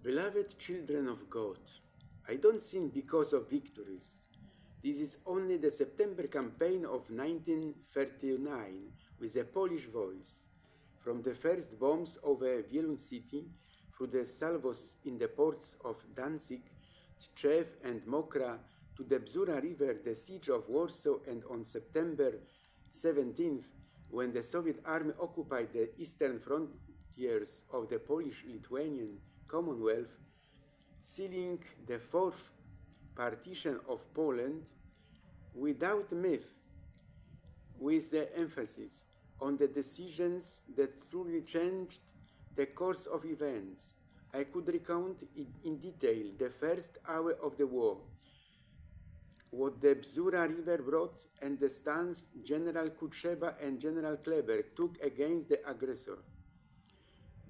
Beloved children of God, I don't sing because of victories. This is only the September campaign of 1939 with a Polish voice. From the first bombs over Wielun city, through the salvos in the ports of Danzig, Tczew and Mokra, to the Bzura River, the siege of Warsaw, and on September 17th, when the Soviet army occupied the eastern frontiers of the Polish-Lithuanian Commonwealth, sealing the fourth partition of Poland, without myth, with the emphasis on the decisions that truly changed the course of events. I could recount in detail the first hour of the war, what the Bzura River brought, and the stance General Kutrzeba and General Kleber took against the aggressor.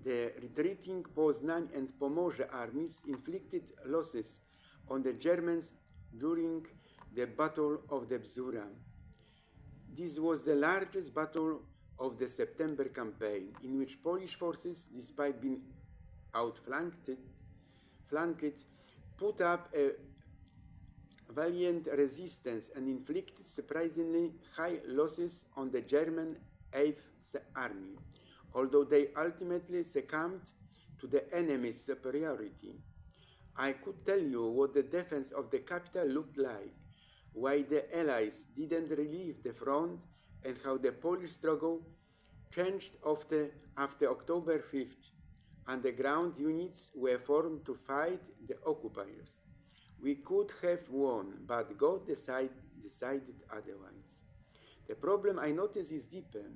The retreating Poznań and Pomorze armies inflicted losses on the Germans during the Battle of the Bzura. This was the largest battle of the September campaign, in which Polish forces, despite being outflanked, put up a valiant resistance and inflicted surprisingly high losses on the German 8th Army, although they ultimately succumbed to the enemy's superiority. I could tell you what the defense of the capital looked like, why the Allies didn't relieve the front, and how the Polish struggle changed after October 5th. Underground units were formed to fight the occupiers. We could have won, but God decided otherwise. The problem I notice is deeper.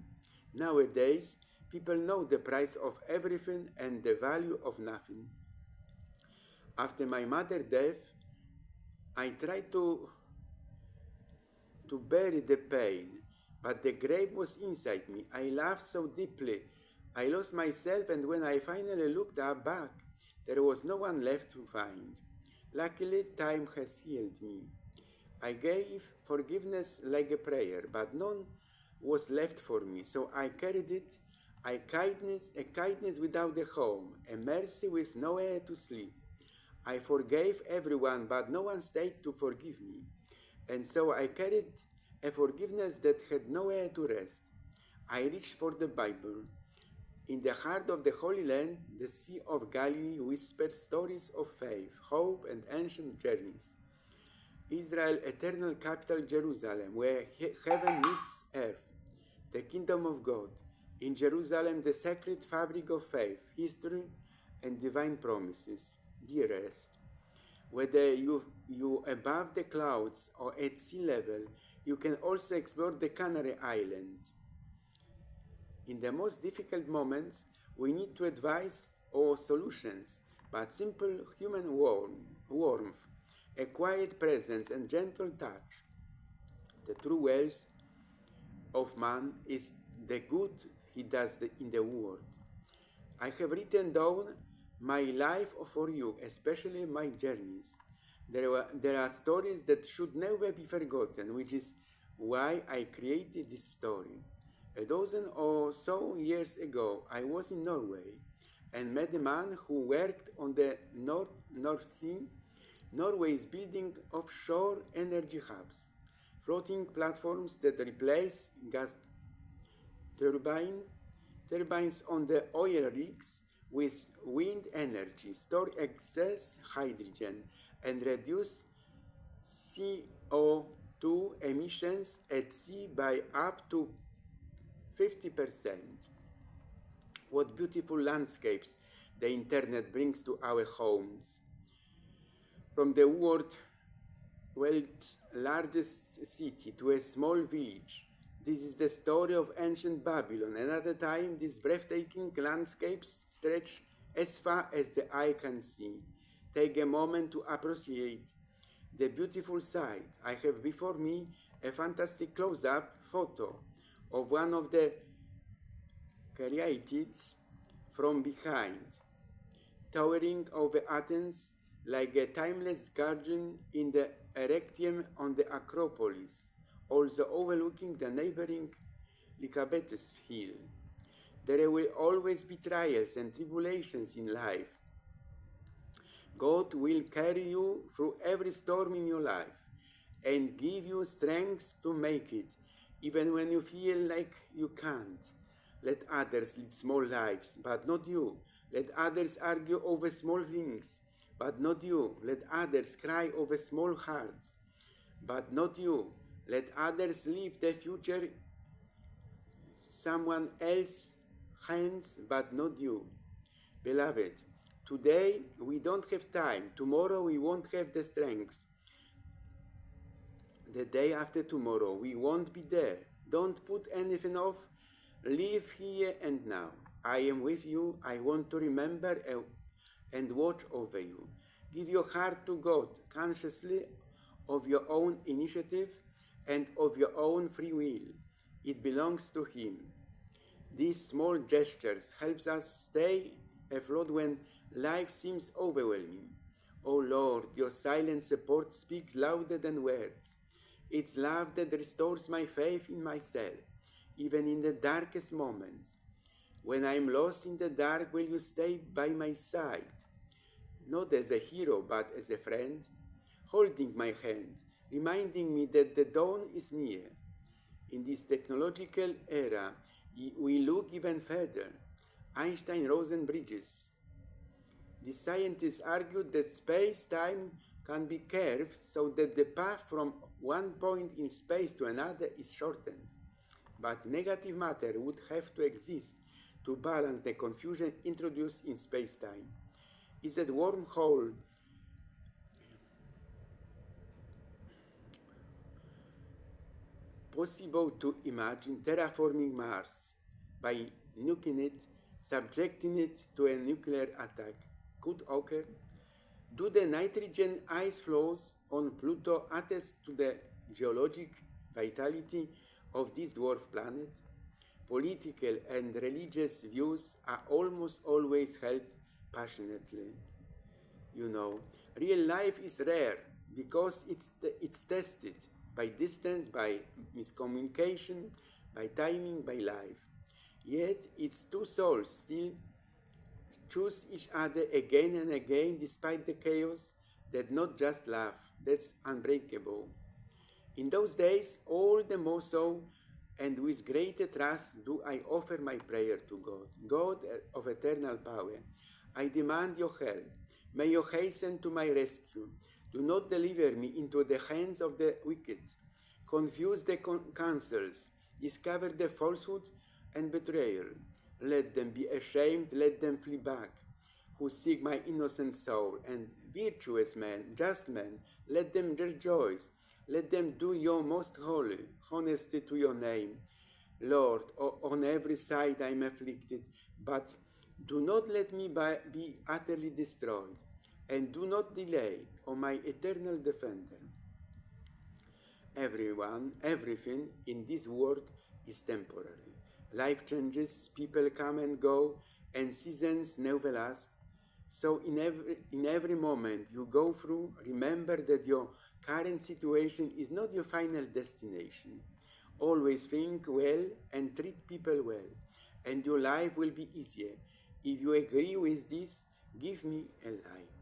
Nowadays, people know the price of everything and the value of nothing. After my mother's death, I tried to bury the pain, but the grave was inside me. I laughed so deeply. I lost myself, and when I finally looked back, there was no one left to find. Luckily, time has healed me. I gave forgiveness like a prayer, but none was left for me, so I carried it, a kindness without a home, a mercy with nowhere to sleep. I forgave everyone, but no one stayed to forgive me, and so I carried a forgiveness that had nowhere to rest. I reached for the Bible. In the heart of the Holy Land, the Sea of Galilee whispers stories of faith, hope, and ancient journeys. Israel, eternal capital Jerusalem, where heaven meets earth, the kingdom of God. In Jerusalem, the sacred fabric of faith, history, and divine promises. Dearest, whether you above the clouds or at sea level, you can also explore the Canary Island. In the most difficult moments, we need to advise or solutions, but simple human warmth, a quiet presence, and gentle touch. The true wealth of man is the good he does in the world. I have written down my life for you, especially my journeys. There are stories that should never be forgotten, which is why I created this story. A dozen or so years ago, I was in Norway and met a man who worked on the North Sea. Norway is building offshore energy hubs, floating platforms that replace gas turbines on the oil rigs with wind energy, store excess hydrogen, and reduce CO2 emissions at sea by up to 50%. What beautiful landscapes the internet brings to our homes. From the world's largest city to a small village, this is the story of ancient Babylon. Another time, these breathtaking landscapes stretch as far as the eye can see. Take a moment to appreciate the beautiful sight. I have before me a fantastic close-up photo of one of the caryatids from behind, towering over Athens like a timeless guardian in the Erechtheum on the Acropolis, also overlooking the neighboring Lycabettus Hill. There will always be trials and tribulations in life, God will carry you through every storm in your life and give you strength to make it, even when you feel like you can't. Let others lead small lives, but not you. Let others argue over small things, but not you. Let others cry over small hearts, but not you. Let others leave the future someone else's hands, but not you. Beloved, today we don't have time. Tomorrow we won't have the strength. The day after tomorrow we won't be there. Don't put anything off. Live here and now. I am with you. I want to remember and watch over you. Give your heart to God consciously of your own initiative and of your own free will. It belongs to Him. These small gestures helps us stay afloat when life seems overwhelming. Oh Lord, your silent support speaks louder than words. It's love that restores my faith in myself, even in the darkest moments. When I'm lost in the dark, will you stay by my side? Not as a hero, but as a friend, holding my hand, reminding me that the dawn is near. In this technological era, we look even further. Einstein-Rosen bridges. The scientists argued that space-time can be curved so that the path from one point in space to another is shortened. But negative matter would have to exist to balance the confusion introduced in space-time. Is that wormhole possible to imagine terraforming Mars by nuking it, subjecting it to a nuclear attack? Could occur? Do the nitrogen ice flows on Pluto attest to the geologic vitality of this dwarf planet? Political and religious views are almost always held passionately. You know, real life is rare because it's tested by distance, by miscommunication, by timing, by life. Yet its two souls still choose each other again and again despite the chaos. That not just love, that's unbreakable. In those days, all the more so, and with greater trust do I offer my prayer to God. God of eternal power, I demand your help. May you hasten to my rescue. Do not deliver me into the hands of the wicked. Confuse the counsels. Discover the falsehood and betrayal. Let them be ashamed. Let them flee back, who seek my innocent soul. And virtuous men, just men, let them rejoice. Let them do your most holy honesty to your name. Lord, on every side I am afflicted, but do not let me be utterly destroyed, and do not delay, O my eternal defender. Everything in this world is temporary. Life changes, people come and go, and seasons never last. So in every moment you go through, remember that your current situation is not your final destination. Always think well and treat people well, and your life will be easier. If you agree with this, give me a like.